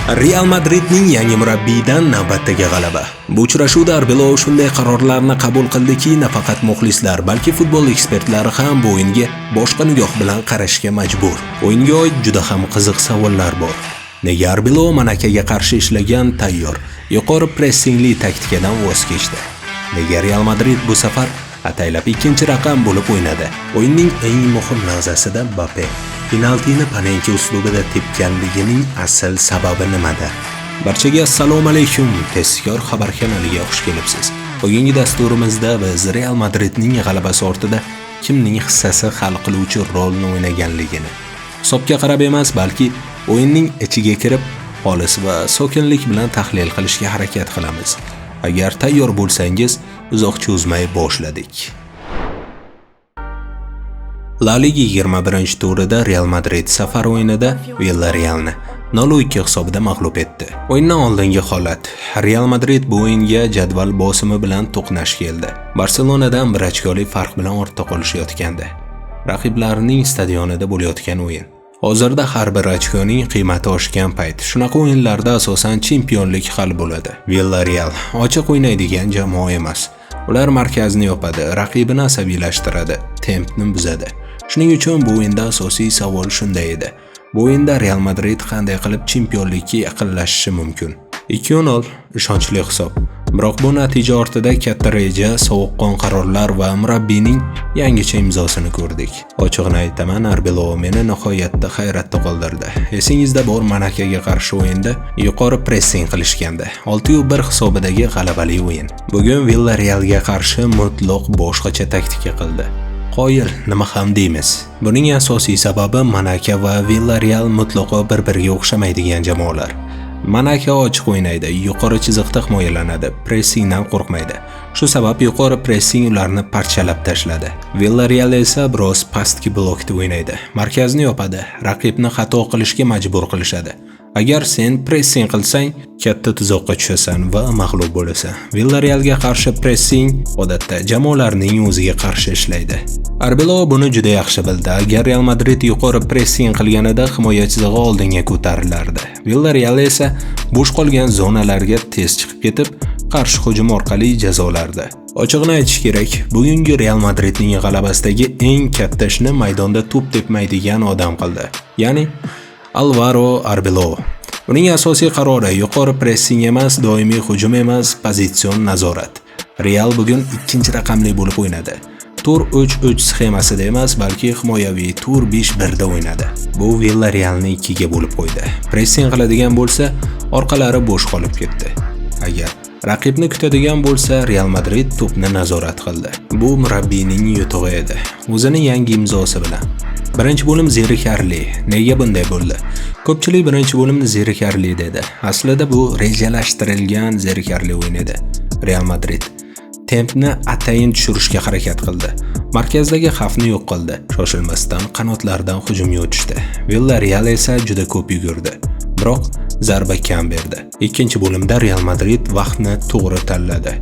Real Madridning yangi murabbiydan navbatdagi g'alaba. Bu uchrashuvda Arbeloa shunday qarorlarni qabul qildiki, nafaqat muxlislar, balki futbol ekspertlari ham bu o'yinga boshqa nigoh bilan qarashga majbur. O'yinga oid juda ham qiziq savollar bor. Nega Arbeloa Monakaga qarshi ishlagan tayyor, yuqori pressingli taktikadan voz kechdi? Nega Real Madrid bu safar ataylab ikkinchi raqam bo'lib o'ynadi? O'yinning eng muhim lahzasida Mbappe penaltini Panenka uslubida tepganligining asl sababi nimada? Barchaga assalomu alaykum. Tezkor xabar kanaliga xush kelibsiz. Bugungi dasturimizda biz Real Madridning g'alabasi ortida kimning hissasi hal qiluvchi rolni o'ynaganligini hisobga qarab emas, balki o'yinning ichiga kirib, xolis va sokinlik bilan tahlil qilishga harakat qilamiz. Agar tayyor bo'lsangiz, uzoq cho'zmay boshladik. La Liga 21-turida Real Madrid safar o'yinida Villarrealni 0-2 hisobida mag'lub etdi. O'yindan oldingi holat. Real Madrid bu o'yinga jadval bosimi bilan to'qnash keldi. Barselonadan bir ochkolik farq bilan ortda qolishayotgandi. Raqiblarining stadionida bo'layotgan o'yin. Hozirda har bir ochkoning qiymati oshgan payt. Shunaqa o'yinlarda asosan chempionlik hal bo'ladi. Villarreal ochiq o'ynaydigan jamoa emas. Ular markazni yopadi, raqibini asabiylashtiradi, tempni buzadi. Shuning uchun bu o'yinda asosiy savol shunday edi. Bu o'yinda Real Madrid qanday qilib chempionlikka yaqinlashishi mumkin? 2-0 ishonchli hisob. Biroq bu natija ortida katta reja, sovuqqon qarorlar va murabbiyning yangicha imzosini ko'rdik. Ochiqni aytaman, Arbeloa meni nihoyatda hayratda qoldirdi. Esingizda bor, Monakaga qarshi o'yinda yuqori pressing qilishgandi. 6-1 hisobidagi g'alabali o'yin. Bugun Villarrealga qarshi mutlaq boshqacha taktika qildi. Qoyil, nima ham deymiz. Buning asosiy sababi Monaka va Villarreal mutlaqo bir-biriga o'xshamaydigan jamoalar. Monaka ochiq o'ynaydi, yuqori chiziqda himoyalanadi, pressingdan qo'rqmaydi. Shu sabab yuqori pressing ularni parchalab tashladi. Villarreal esa biroz pastki blokda o'ynaydi, markazni yopadi, raqibni xato qilishga majbur qilishadi. Agar sen pressing qilsang, katta tuzoqqa tushasan va mag'lub bo'lasan. Villarrealga qarshi pressing odatda jamoalarning o'ziga qarshi ishlaydi. Arbeloa buni juda yaxshi bildi. Agar Real Madrid yuqori pressing qilganida himoya chizig'i oldinga ko'tarilardi. Villarreal esa bo'sh qolgan zonalarga tez chiqib ketib, qarshi hujum orqali jazolardi. Ochig'ini aytish kerak, bugungi Real Madridning g'alabasidagi eng katta ishni maydonda to'p tepmaydigan odam qildi. Ya'ni Alvaro Arbeloa. Uning asosiy qarori yuqori pressing emas, doimiy hujum emas, pozitsion nazorat. Real bugun ikkinchi raqamli bo'lib o'ynadi. Tur 3-3 sxemasida emas, balki himoyaviy tur 5-1 da o'ynadi. Bu Villarrealni ikkiga bo'lib qo'ydi. Pressing qiladigan bo'lsa, orqalari bo'sh qolib ketdi. Agar raqibni kutadigan bo'lsa, Real Madrid to'pni nazorat qildi. Bu murabbiyning yutug'i edi. O'zining yangi imzosi bilan. Birinchi bo'lim zerikarli. Nega bunday bo'ldi? Ko'pchilik birinchi bo'limni zerikarli dedi. Aslida bu rejalashtirilgan zerikarli o'yin edi. Real Madrid tempni atayin tushirishga harakat qildi. Markazdagi xavfni yo'q qildi. Shoshilmasdan qanotlardan hujumga o'tishdi. Villarreal esa juda ko'p yugurdi. Biroq zarba kam berdi. Ikkinchi bo'limda Real Madrid vaqtni to'g'ri tanladi.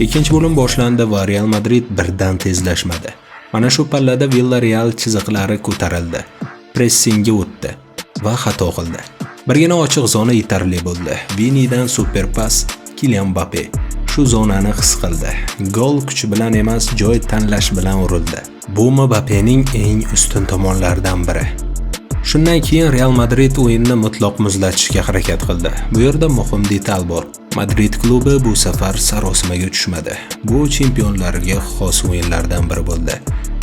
Ikkinchi bo'lim boshlandi va Real Madrid birdan tezlashmadi. Mana shu pallada Villarreal chiziqlari ko'tarildi, pressingga o'tdi va xato qildi. Birgina ochiq zona yetarli bo'ldi. Vinidan super pas, Kylian Mbappe shu zonani his qildi. Gol kuchi bilan emas, joy tanlash bilan urildi. Bu Mbappening eng ustun tomonlaridan biri. Shundan keyin Real Madrid o'yinni mutlaq muzlatishga harakat qildi. Bu yerda muhim detal bor. Madrid klubi bu safar sarosimaga tushmadi. Bu chempionlarga xos o'yinlardan biri bo'ldi.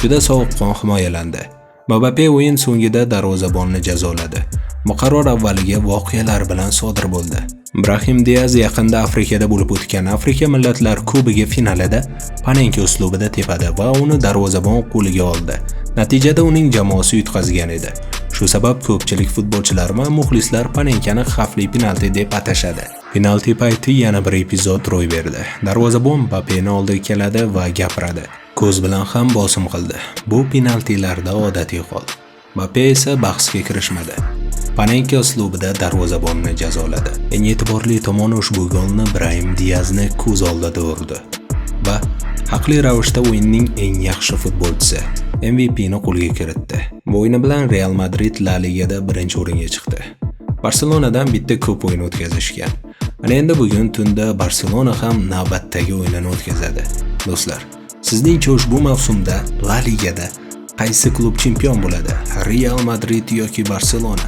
Juda sovuqqon himoyalandi. Mbappe o'yin so'ngida darvozabonni jazoladi. Bu qaror avvaliga voqealar bilan sodir bo'ldi. Brahim Diaz yaqinda Afrikada bo'lib o'tgan Afrika Millatlar Kubogi finalida Panenka uslubida tepadi va uni darvozabon qo'liga oldi. Natijada uning jamoasi yutqazgan edi. Shu sabab ko'pchilik futbolchilar va muxlislar Panenkani xavfli penalti deb atashadi. Penalti payti yana bir epizod ro'y berdi. Darvozabon Mbappeni oldiga keladi va gapiradi. Ko'z bilan ham bosim qildi. Bu penaltilarda odatiy hol. Mbappe esa bahsga kirishmadi. Panenka uslubida darvozabonni jazoladi. Eng e'tiborli tomoni ushbu golni Brahim Diazni ko'z oldida urdi va haqli ravishda o'yinning eng yaxshi futbolchisi MVP ni qo'lga kiritdi. Bu o'yini bilan Real Madrid La Ligada birinchi o'ringa chiqdi. Barselonadan bitta ko'p o'yin o'tkazishgan. Ana endi bugun tunda Barselona ham navbatdagi o'yinini o'tkazadi. Do'stlar, sizningcha ushbu mavsumda La Ligada qaysi klub chempion bo'ladi? Real Madrid yoki Barselona?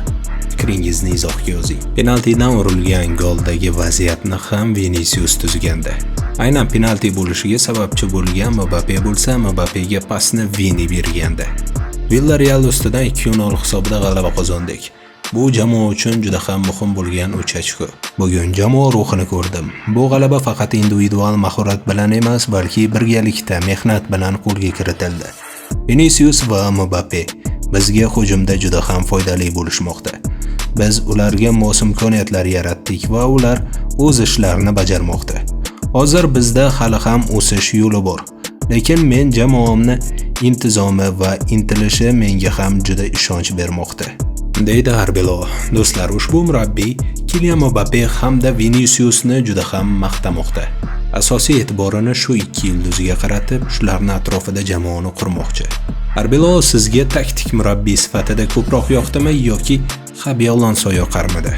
Fikringizni izohga yozing. Penaltidan urilgan goldagi vaziyatni ham Vinicius tuzgandi. Aynan penalti bo'lishiga sababchi bo'lgan Mbappe bo'lsa, Mbappega pasni Vini bergandi. Villarreal ustidan 2-0 hisobida g'alaba qozondik. Bu jamoa uchun juda ham muhim bo'lgan 3 ochko. Bugun jamoa ruhini ko'rdim. Bu g'alaba faqat individual mahorat bilan emas, balki birgalikda mehnat bilan qo'lga kiritildi. Vinicius va Mbappe bizga hujumda juda ham foydali bo'lishmoqda. Biz ularga mos imkoniyatlar yaratdik va ular o'z ishlarini bajarmoqda. Hozir bizda hali ham o'sish yo'li bor. Lekin men jamoamni intizomi va intilishi menga ham juda ishonch bermoqda, deydi Arbelo. Do'stlar, ushbu murabbiy Kylian Mbappe hamda Viniciusni juda ham maqtamoqda. Asosiy e'tiborini shu ikki yulduzga qaratib, shularning atrofida jamoani qurmoqchi. Arbelo sizga taktik murabbiy sifatida ko'proq yoqdimi yoki Xabi Alonso yoqarmidi?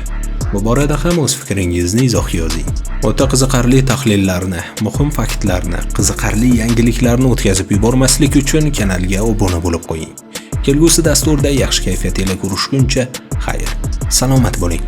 Bu borada ham o'z fikringizni izohga yozing. O'ta qiziqarli tahlillarni, muhim faktlarni, qiziqarli yangiliklarni o'tkazib yubormaslik uchun kanalga obuna bo'lib qo'ying. Kelgusi dasturda yaxshi kayfiyat ila ko'rishguncha xayr, salomat bo'ling.